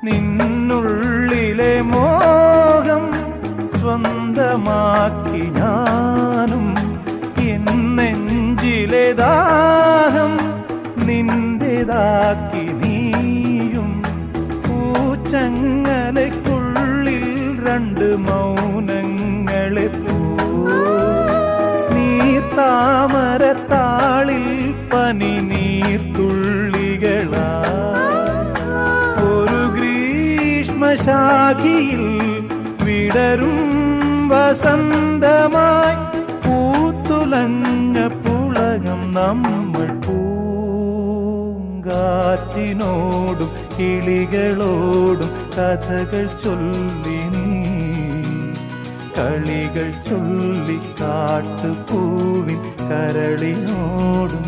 നിന്നുള്ളിലെ മോഹം സ്വന്തമാക്കി ഞാനും, എൻ നെഞ്ചിലെ ദാഹം നിന്റേതാക്കി നീയും. പൂച്ചങ്ങലയ്ക്കുള്ളിൽ രണ്ട് മൗനങ്ങളെ പോ, നീർത്താമരത്താളിൽ പനി നീർത്തുള്ളികളാ. ഒരു ഗ്രീഷ്മശാഖിയിൽ വിടരും വസന്തമായി പൂത്തുലഞ്ഞ പുളകം നമ്മൾ. പൂങ്കാറ്റിനോടും കിളികളോടും കഥകൾ ചൊല്ലി നീ, കളികൾ ചൊല്ലി കാട്ടുപൂവിൻ കരളിനോടും